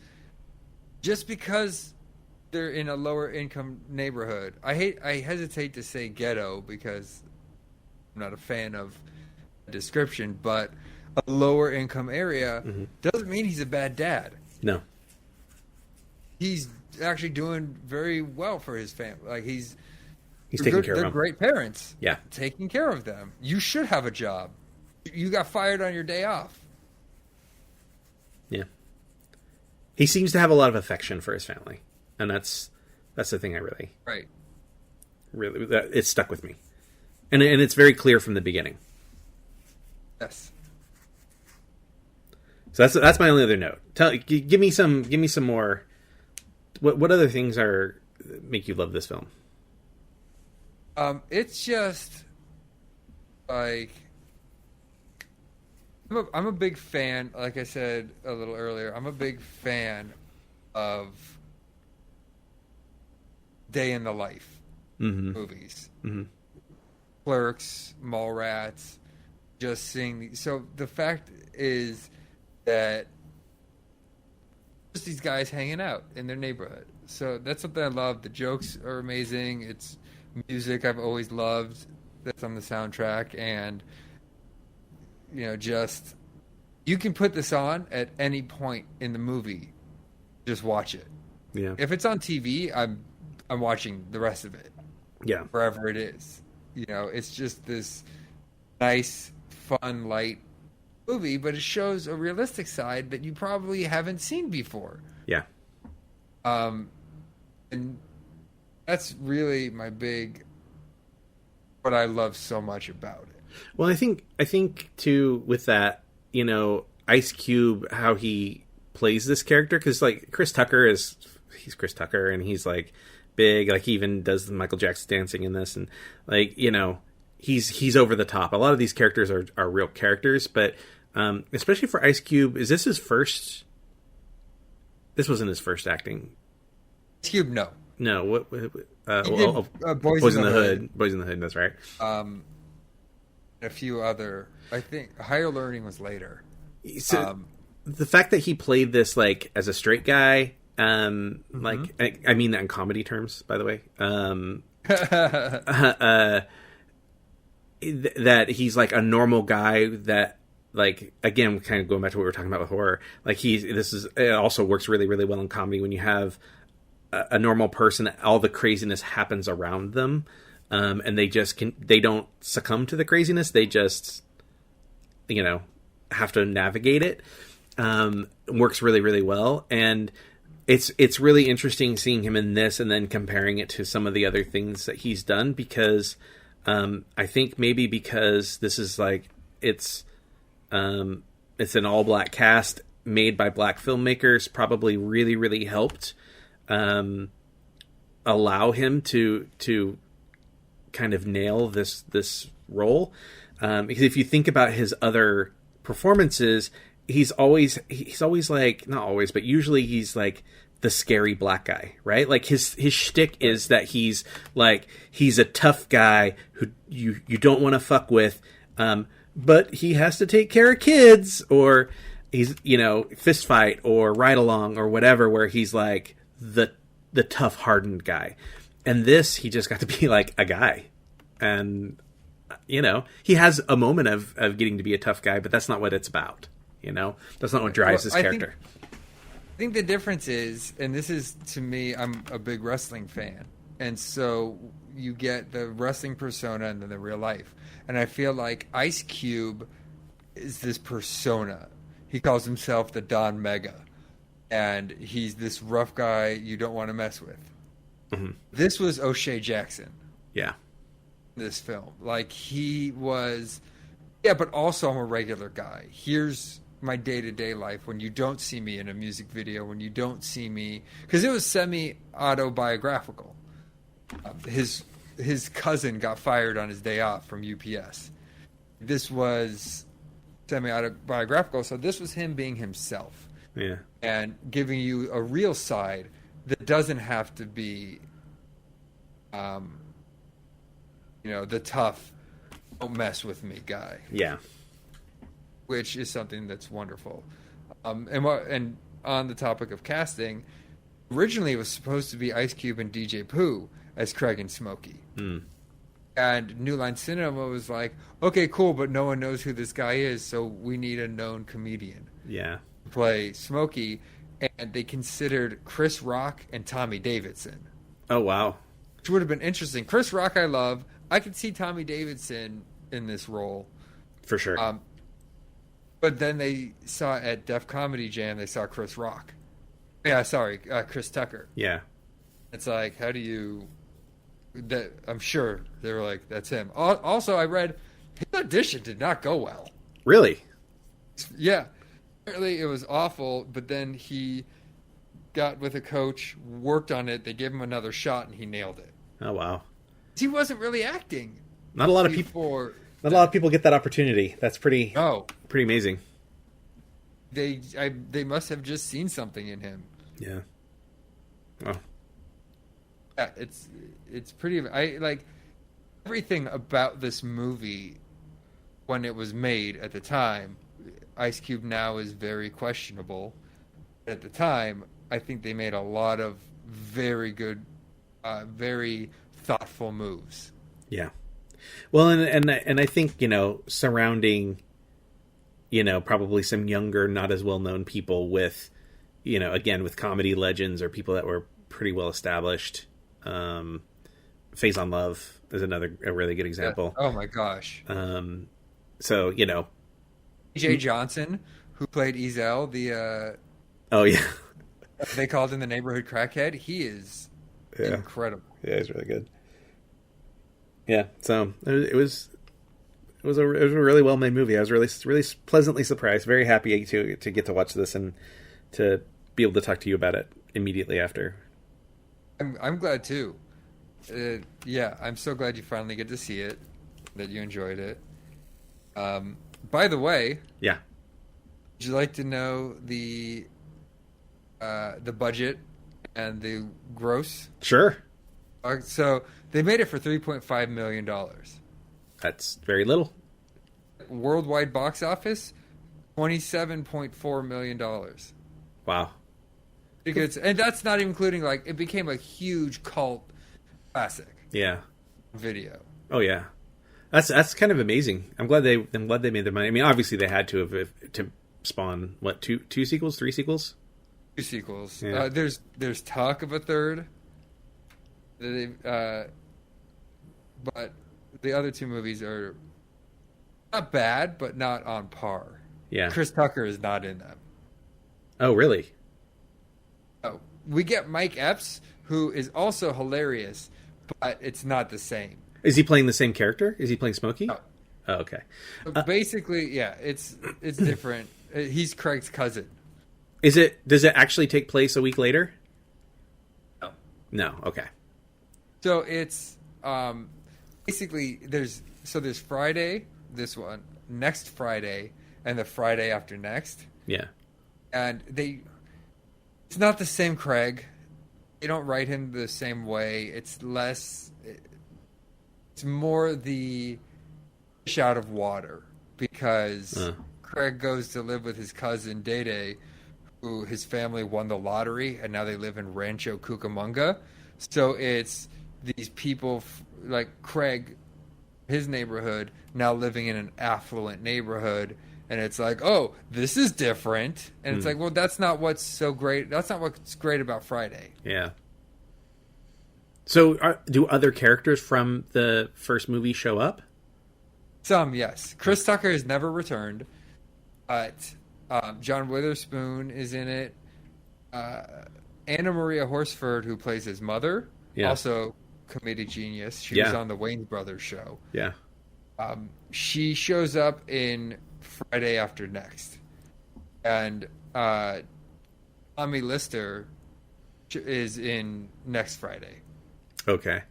just because they're in a lower income neighborhood. I hesitate to say ghetto because I'm not a fan of the description, but a lower income area doesn't mean he's a bad dad. No. He's actually doing very well for his family. Like he's taking care of them. They're great parents. Yeah. Taking care of them. You should have a job. You got fired on your day off. Yeah. He seems to have a lot of affection for his family. And that's the thing I really... Right. Really, it stuck with me. And it's very clear from the beginning. Yes. So that's my only other note. Give me some more... What other things make you love this film? It's just like I'm a big fan. Like I said a little earlier, I'm a big fan of day in the life movies, Clerks, Mallrats. Just seeing so the fact is that just these guys hanging out in their neighborhood. So that's something I love. The jokes are amazing. It's music I've always loved that's on the soundtrack, and you know, just you can put this on at any point in the movie, just watch it. Yeah. If it's on TV, I'm watching the rest of it. Yeah. Wherever it is. You know, it's just this nice, fun, light movie, but it shows a realistic side that you probably haven't seen before. Yeah. And that's really what I love so much about it. Well, I think too with that, you know, Ice Cube, how he plays this character, because like Chris Tucker he's Chris Tucker, and he's like big, like he even does the Michael Jackson dancing in this, and like, you know, he's over the top. A lot of these characters are real characters, but especially for Ice Cube, is this his first? This wasn't his first acting. Ice Cube, no. No, what? Boys in the Hood. Boys in the Hood. That's right. A few other. I think Higher Learning was later. So the fact that he played this like as a straight guy, like I mean that in comedy terms, by the way. That he's like a normal guy that, like, again, kind of going back to what we were talking about with horror, like it also works really, really well in comedy when you have a normal person, all the craziness happens around them, and they don't succumb to the craziness, they just, you know, have to navigate it. Works really, really well, and it's really interesting seeing him in this and then comparing it to some of the other things that he's done, because I think maybe because this is like it's an all black cast made by black filmmakers, probably really, really helped allow him to kind of nail this role. Because if you think about his other performances, he's always like, not always, but usually he's like the scary black guy, right? Like his shtick is that he's a tough guy who you don't want to fuck with, but he has to take care of kids, or he's, you know, fist fight or ride along or whatever, where he's like the tough, hardened guy. And this, he just got to be like a guy. And, you know, he has a moment of getting to be a tough guy, but that's not what it's about. You know, that's not what drives his character. I think the difference is, and this is, to me, I'm a big wrestling fan. And so you get the wrestling persona and then the real life. And I feel like Ice Cube is this persona. He calls himself the Don Mega. And he's this rough guy you don't want to mess with. Mm-hmm. This was O'Shea Jackson. Yeah. this film. Like, he was, yeah, but also I'm a regular guy. Here's my day-to-day life when you don't see me in a music video, when you don't see me, because it was semi-autobiographical. His cousin got fired on his day off from UPS. This was semi-autobiographical, so this was him being himself. Yeah. And giving you a real side that doesn't have to be, the tough, don't mess with me guy. Yeah. Which is something that's wonderful. And on the topic of casting, originally it was supposed to be Ice Cube and DJ Pooh as Craig and Smokey. Mm. And New Line Cinema was like, okay, cool, but no one knows who this guy is, so we need a known comedian Yeah. to play Smokey. And they considered Chris Rock and Tommy Davidson, Oh, wow. which would have been interesting. Chris Rock I love. I could see Tommy Davidson in this role. For sure. But then they saw at Def Comedy Jam, they saw Chris Rock. Yeah, sorry, Chris Tucker. Yeah. It's like, how do you... That I'm sure they were like, that's him. Also, I read his audition did not go well. Really? Yeah. Apparently it was awful, but then he got with a coach, worked on it, they gave him another shot, and he nailed it. Oh, wow. He wasn't really acting. Not a lot of people. Not a lot of people get that opportunity. That's pretty amazing. They must have just seen something in him. Yeah. Oh. Yeah, it's pretty. I like everything about this movie when it was made at the time. Ice Cube now is very questionable. At the time, I think they made a lot of very good, very thoughtful moves. Yeah. Well, and I think, surrounding, probably some younger, not as well known people with, again, with comedy legends or people that were pretty well established. Phase on Love is a really good example. Yeah. Oh my gosh. So, EJ Johnson, who played Ezel, the oh yeah, they called him the neighborhood crackhead. He is incredible. Yeah, he's really good. Yeah, so it was a really well made movie. I was really pleasantly surprised. Very happy to get to watch this and to be able to talk to you about it immediately after. I'm glad too. Yeah, I'm so glad you finally get to see it. That you enjoyed it. By the way, yeah, would you like to know the budget and the gross? Sure. So they made it for $3.5 million. That's very little. Worldwide box office, $27.4 million. Wow. Because, and that's not even including, like, it became a huge cult classic. Yeah. Video. Oh yeah. That's kind of amazing. I'm glad they made their money. I mean, obviously they had to have to spawn what two sequels, 3 sequels. 2 sequels. Yeah. There's talk of a third. But the other 2 movies are not bad, but not on par. Yeah. Chris Tucker is not in them. Oh really? Oh, we get Mike Epps, who is also hilarious, but it's not the same. Is he playing the same character? Is he playing Smokey? No. Oh, okay. Basically, yeah, it's different. He's Craig's cousin. Does it actually take place a week later? No. No. Okay. So it's basically there's Friday, this one, next Friday, and the Friday after next. Yeah. And it's not the same Craig. They don't write him the same way. It's more the fish out of water because Craig goes to live with his cousin Day, who his family won the lottery, and now they live in Rancho Cucamonga. So it's these people like Craig, his neighborhood, now living in an affluent neighborhood. And it's like, oh, this is different. And it's like, well, that's not what's so great. That's not what's great about Friday. Yeah. So do other characters from the first movie show up? Some, yes. Chris Tucker has never returned. But John Witherspoon is in it. Anna Maria Horsford, who plays his mother, also comedic genius. She was on the Wayans Brothers show. Yeah. She shows up in Friday After Next. And Tommy Lister is in Next Friday. Okay.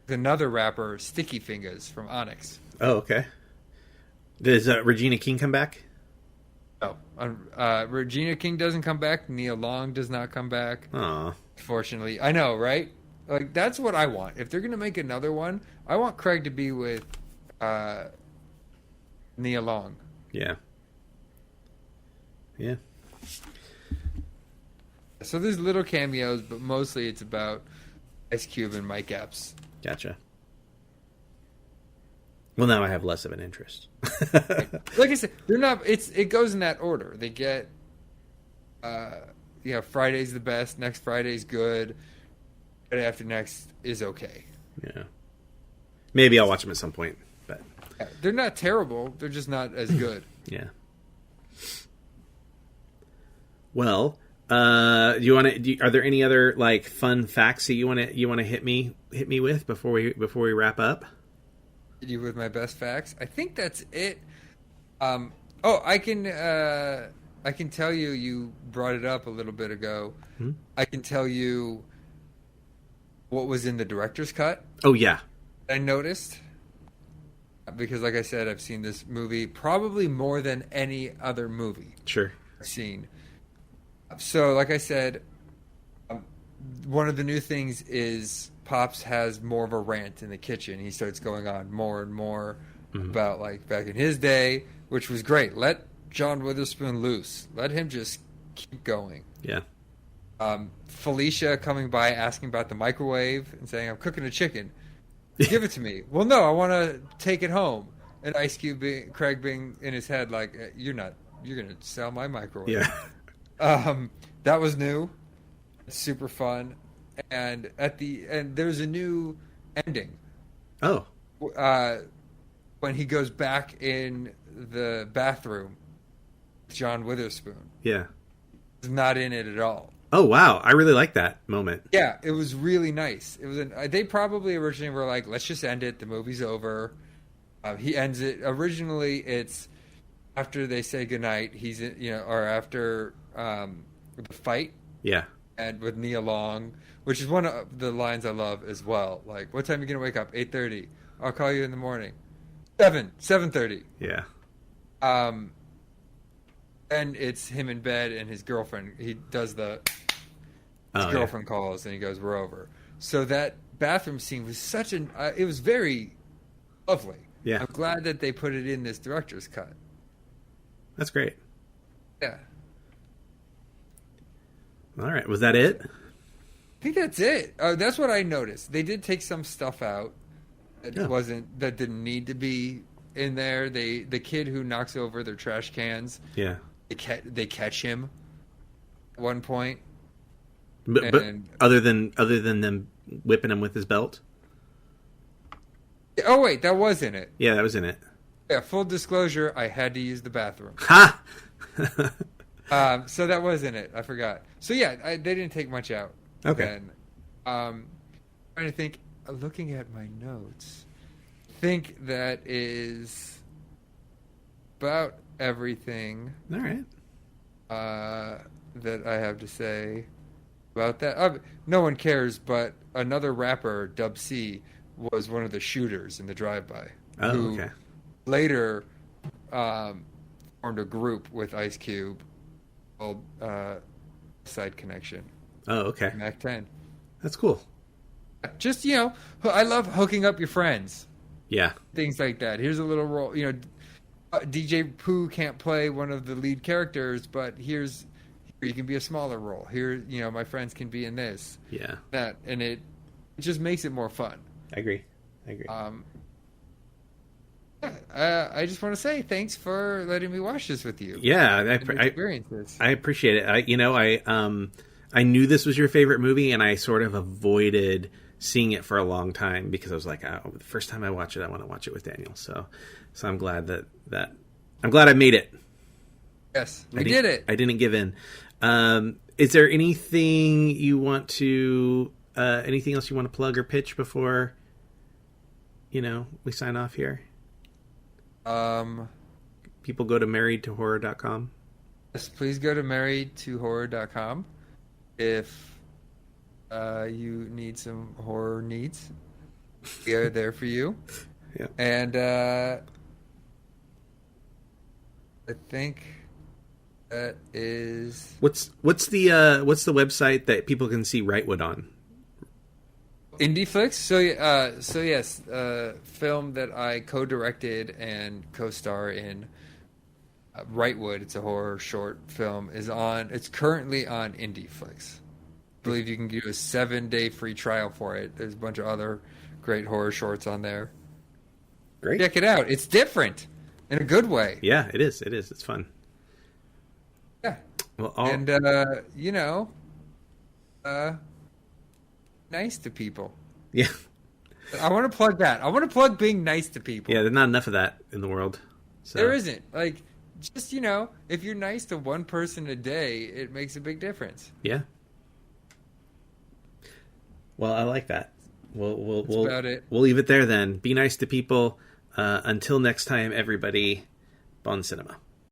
Another rapper, Sticky Fingers from Onyx. Oh, okay. Does Regina King come back? No. Regina King doesn't come back. Nia Long does not come back. Aw. Fortunately. I know, right? Like, that's what I want. If they're going to make another one, I want Craig to be with Nia Long. Yeah. Yeah. So there's little cameos, but mostly it's about Ice Cube and Mike Epps. Gotcha. Well, now I have less of an interest. Like I said, they're not. It goes in that order. They get, Friday's the best. Next Friday's good. Friday After Next is okay. Yeah. Maybe I'll watch them at some point, but they're not terrible. They're just not as good. Yeah. Well, do you want to? Are there any other like fun facts that you want to hit me with before we wrap up? You with my best facts? I think that's it. I can tell you. You brought it up a little bit ago. Hmm? I can tell you what was in the director's cut. Oh yeah, I noticed because, like I said, I've seen this movie probably more than any other movie sure I've seen. So, like I said, one of the new things is Pops has more of a rant in the kitchen. He starts going on more and more about, like, back in his day, which was great. Let John Witherspoon loose. Let him just keep going. yeah Felicia coming by asking about the microwave and saying, I'm cooking a chicken. Give it to me. Well, no, I want to take it home. And Ice Cube, Craig being in his head like, you're going to sell my microwave. yeah That was new. Super fun. And at the end, there's a new ending. oh When he goes back in the bathroom with John Witherspoon. yeah He's not in it at all. oh wow, I really like that moment. Yeah, it was really nice. It was. They probably originally were like, let's just end it. The movie's over. He ends it. Originally, it's after they say goodnight. He's or after the fight. Yeah And with Nia Long, which is one of the lines I love as well. Like, what time are you gonna wake up? 8:30. I'll call you in the morning. 7:30. yeah And it's him in bed and his girlfriend. He does his girlfriend calls and he goes, we're over. So that bathroom scene was it was very lovely. Yeah. I'm glad that they put it in this director's cut. That's great. Yeah. All right, was that it? I think that's it. That's what I noticed. They did take some stuff out that that didn't need to be in there. The kid who knocks over their trash cans. Yeah. They catch him at one point. But other than them whipping him with his belt. Oh wait, that was in it. Yeah, that was in it. Yeah, full disclosure, I had to use the bathroom. Ha! So that was in it. I forgot. So yeah, they didn't take much out. Okay. Trying to think. Looking at my notes, I think that is about everything. All right. That I have to say about that. No one cares, but another rapper, Dub C, was one of the shooters in the drive-by. Oh, who okay. Later formed a group with Ice Cube called Side Connection. Oh, okay. Mac 10. That's cool. Just, I love hooking up your friends. Yeah. Things like that. Here's a little role. DJ Pooh can't play one of the lead characters, but here you can be a smaller role. Here, my friends can be in this. Yeah. That, and it just makes it more fun. I agree. I just want to say thanks for letting me watch this with you. Yeah, I appreciate it. I knew this was your favorite movie, and I sort of avoided seeing it for a long time because I was like, the first time I watch it, I want to watch it with Daniel. So I'm glad that I'm glad I made it. Yes, we did it. I didn't give in. Is there anything you want to anything else you want to plug or pitch before, we sign off here? People go to marriedtohorror.com. Yes, please go to marriedtohorror.com if you need some horror needs. We are there for you. Yeah. And I think that is... What's the website that people can see Wrightwood on? IndieFlix. So yes, film that I co-directed and co-star in. Wrightwood. It's a horror short film. It's currently on IndieFlix. I believe you can do a 7-day free trial for it. There's a bunch of other great horror shorts on there. Great. Check it out. It's different in a good way. Yeah, it is. It's fun. Yeah. Well, nice to people. Yeah. I want to plug that. I want to plug being nice to people. Yeah, there's not enough of that in the world. So. There isn't. Just, if you're nice to one person a day, it makes a big difference. Yeah. Well, I like that. We'll about it. We'll leave it there then. Be nice to people. Until next time, everybody. Bon cinema.